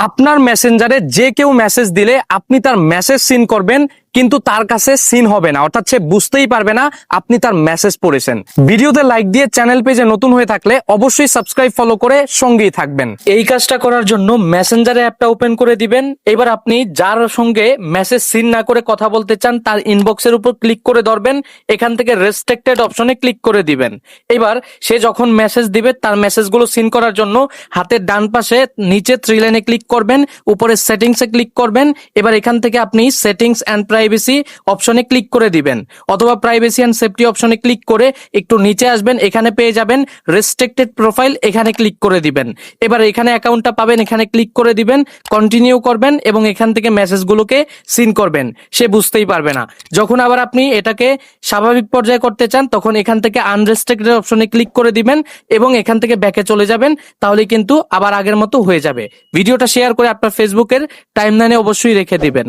আপনার মেসেঞ্জারে যে কেউ মেসেজ দিলে আপনি তার মেসেজ সিন করবেন, কিন্তু তার কাছে সিন হবে না, অর্থাৎ সে বুঝতেই পারবে না আপনি তার মেসেজ পড়েছেন। ভিডিওতে লাইক দিয়ে চ্যানেল পেজে নতুন হয়ে থাকলে অবশ্যই সাবস্ক্রাইব ফলো করে সঙ্গেই থাকবেন। এই কাজটা করার জন্য মেসেঞ্জারে অ্যাপটা ওপেন করে দিবেন। এবার আপনি যার সঙ্গে মেসেজ সিন না করে কথা বলতে চান তার ইনবক্সের উপর ক্লিক করে ধরবেন, এখান থেকে রেস্ট্রিক্টেড অপশনে ক্লিক করে দিবেন। এবার সে যখন মেসেজ দিবে তার মেসেজগুলো সিন করার জন্য হাতের ডান পাশে নিচে 3 লাইনে ক্লিক করবেন, উপরে সেটিংসে ক্লিক করবেন। এবার এখান থেকে আপনি সেটিংস এন্ড প্রাইভেসি অপশনে ক্লিক করে দিবেন, অথবা প্রাইভেসি এন্ড সেফটি অপশনে ক্লিক করে একটু নিচে আসবেন, এখানে পেয়ে যাবেন রেস্ট্রিক্টেড প্রোফাইল, এখানে ক্লিক করে দিবেন। এবার এখানে অ্যাকাউন্টটা পাবেন, এখানে ক্লিক করে দিবেন, কন্টিনিউ করবেন এবং এখান থেকে মেসেজগুলোকে সিন করবেন। সে বুঝতেই পারবে না। যখন আবার আপনি এটাকে স্বাভাবিক পর্যায়ে করতে চান তখন এখান থেকে আনরেস্ট্রিক্টেড অপশনে ক্লিক করে দিবেন এবং এখান থেকে ব্যাকে চলে যাবেন, তাহলে কিন্তু আবার আগের মতো হয়ে যাবে। ভিডিওটা শেয়ার করে আপনার ফেসবুকের টাইমলাইনে অবশ্যই রেখে দিবেন।